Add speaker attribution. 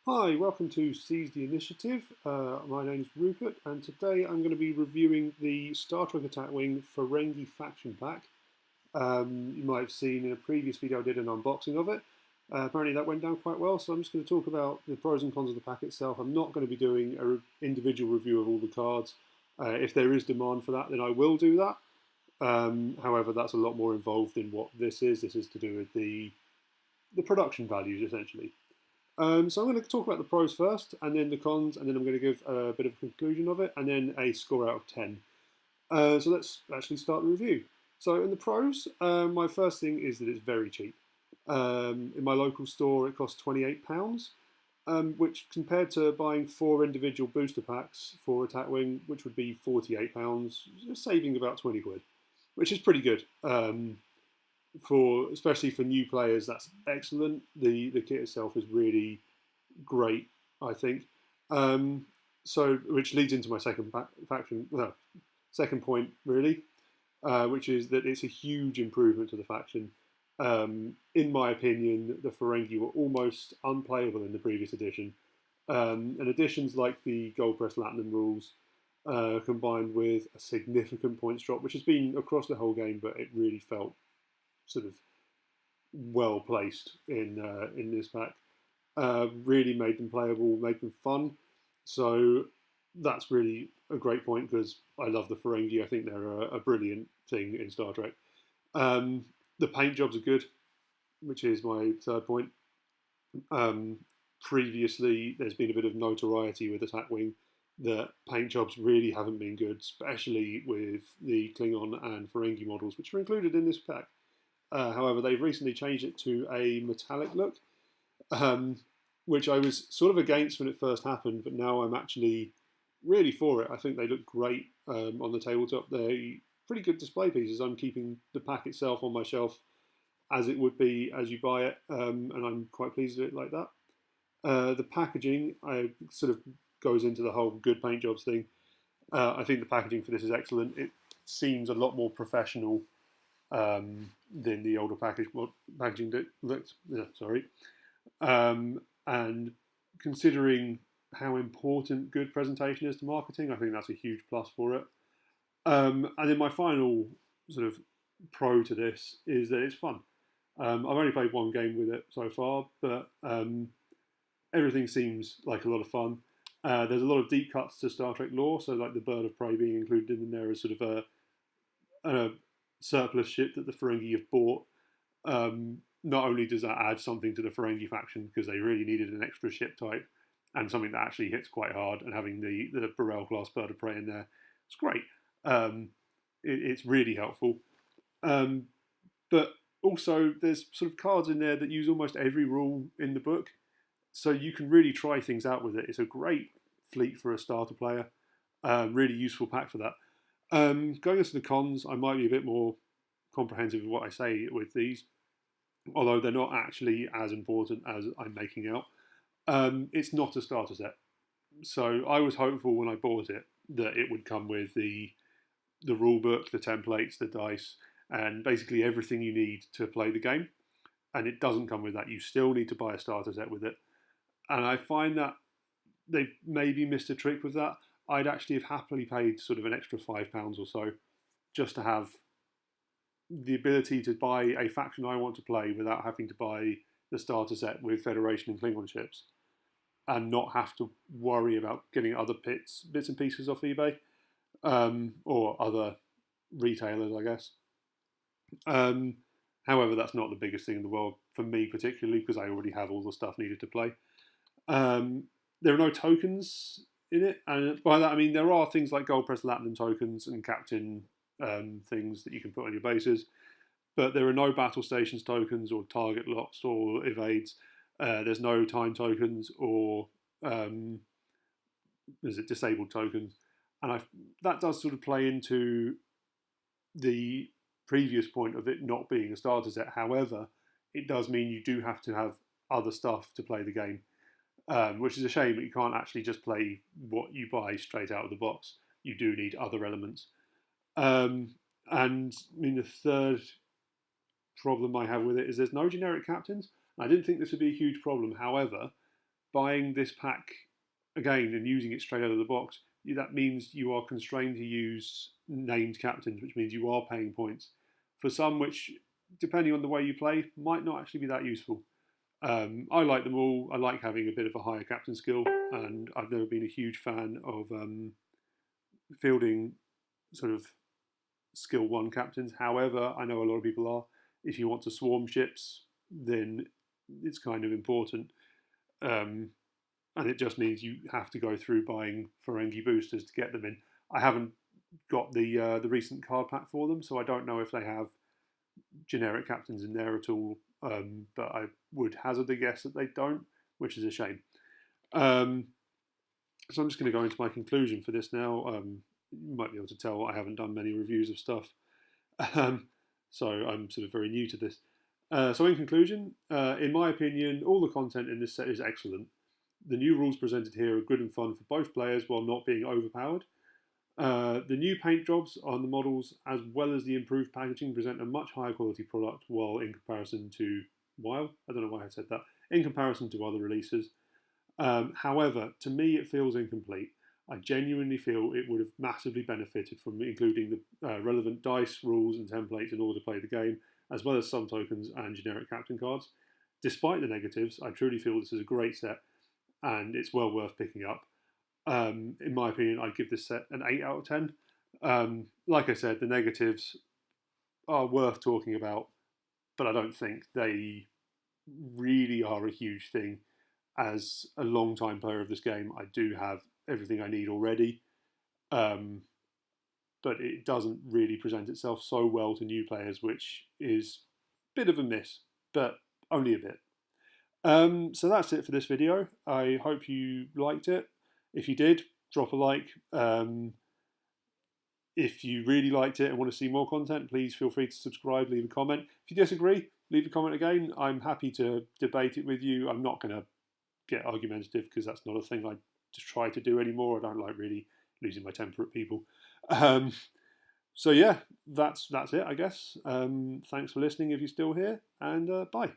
Speaker 1: Hi, welcome to Seize the Initiative. My name's Rupert, and today I'm going to be reviewing the Star Trek Attack Wing Ferengi faction pack. You might have seen in a previous video I did an unboxing of it. Apparently that went down quite well, so I'm just going to talk about the pros and cons of the pack itself. I'm not going to be doing an individual review of all the cards. If there is demand for that, then I will do that. However, that's a lot more involved than what this is. This is to do with the production values, essentially. So I'm going to talk about the pros first, and then the cons, and then I'm going to give a bit of a conclusion of it, and then a score out of 10. So let's actually start the review. So in the pros, my first thing is that it's very cheap. In my local store, it costs £28, which compared to buying 4 individual booster packs for Attack Wing, which would be £48, you're saving about 20 quid, which is pretty good. For especially for new players, that's excellent. The kit itself is really great, I think. So, which leads into my second point, really, which is that it's a huge improvement to the faction. In my opinion, the Ferengi were almost unplayable in the previous edition, and additions like the Gold Press Platinum rules, combined with a significant points drop, which has been across the whole game, but it really felt sort of well placed in this pack. Really made them playable, made them fun. So that's really a great point because I love the Ferengi. I think they're a brilliant thing in Star Trek. The paint jobs are good, which is my third point. Um, Previously, there's been a bit of notoriety with Attack Wing that paint jobs really haven't been good, especially with the Klingon and Ferengi models, which are included in this pack. However, they've recently changed it to a metallic look, um, which I was sort of against when it first happened, but now I'm actually really for it. I think they look great on the tabletop. They're pretty good display pieces. I'm keeping the pack itself on my shelf as it would be as you buy it, and I'm quite pleased with it like that. The packaging I sort of goes into the whole good paint jobs thing. I think the packaging for this is excellent. It seems a lot more professional than the older packaging that looked. Sorry, and considering how important good presentation is to marketing, I think that's a huge plus for it. And then my final sort of pro to this is that it's fun. I've only played one game with it so far, but everything seems like a lot of fun. There's a lot of deep cuts to Star Trek lore, so like the Bird of Prey being included in there as sort of a surplus ship that the Ferengi have bought. Not only does that add something to the Ferengi faction because they really needed an extra ship type and something that actually hits quite hard, and having the Burrell class Bird of Prey in there, it's great. It's really helpful. Um, but also, there's sort of cards in there that use almost every rule in the book, so you can really try things out with it. It's a great fleet for a starter player. Really useful pack for that. Going into the cons, I might be a bit more comprehensive with what I say with these, although they're not actually as important as I'm making out. It's not a starter set, so I was hopeful when I bought it that it would come with the rule book, the templates, the dice, and basically everything you need to play the game. And it doesn't come with that. You still need to buy a starter set with it. And I find that they've maybe missed a trick with that. I'd actually have happily paid sort of an extra £5 or so just to have the ability to buy a faction I want to play without having to buy the starter set with Federation and Klingon ships, and not have to worry about getting other bits and pieces off eBay, or other retailers, I guess. Um, However, that's not the biggest thing in the world for me, particularly because I already have all the stuff needed to play. Um, there are no tokens in it, and by that I mean there are things like Gold Press Platinum tokens and Captain things that you can put on your bases, but there are no battle stations tokens or target locks or evades. There's no time tokens or is it disabled tokens, and that does sort of play into the previous point of it not being a starter set. However, it does mean you do have to have other stuff to play the game, which is a shame that you can't actually just play what you buy straight out of the box. You do need other elements. And I mean, the third problem I have with it is there's no generic captains. I didn't think this would be a huge problem. However, buying this pack again and using it straight out of the box, that means you are constrained to use named captains, which means you are paying points for some which, depending on the way you play, might not actually be that useful. I like them all. I like having a bit of a higher captain skill, and I've never been a huge fan of fielding sort of skill 1 captains. However, I know a lot of people are. If you want to swarm ships, then it's kind of important. And it just means you have to go through buying Ferengi boosters to get them in. I haven't got the recent card pack for them, so I don't know if they have generic captains in there at all. But I would hazard a guess that they don't, which is a shame. So I'm just going to go into my conclusion for this now. You might be able to tell I haven't done many reviews of stuff, so I'm sort of very new to this. So in conclusion, in my opinion, all the content in this set is excellent. The new rules presented here are good and fun for both players while not being overpowered. The new paint jobs on the models, as well as the improved packaging, present a much higher quality product while in comparison to I don't know why I said that, in comparison to other releases. However, to me it feels incomplete. I genuinely feel it would have massively benefited from including the relevant dice, rules and templates in order to play the game, as well as some tokens and generic captain cards. Despite the negatives, I truly feel this is a great set and it's well worth picking up. In my opinion, I'd give this set an 8 out of 10. Like I said, the negatives are worth talking about, but I don't think they really are a huge thing. As a long-time player of this game, I do have everything I need already, but it doesn't really present itself so well to new players, which is a bit of a miss, but only a bit. So that's it for this video. I hope you liked it. If you did, drop a like. If you really liked it and want to see more content, please feel free to subscribe, leave a comment. If you disagree, leave a comment again. I'm happy to debate it with you. I'm not going to get argumentative because that's not a thing I just try to do anymore. I don't like really losing my temper at people. So yeah, that's it, I guess. Thanks for listening if you're still here, and bye.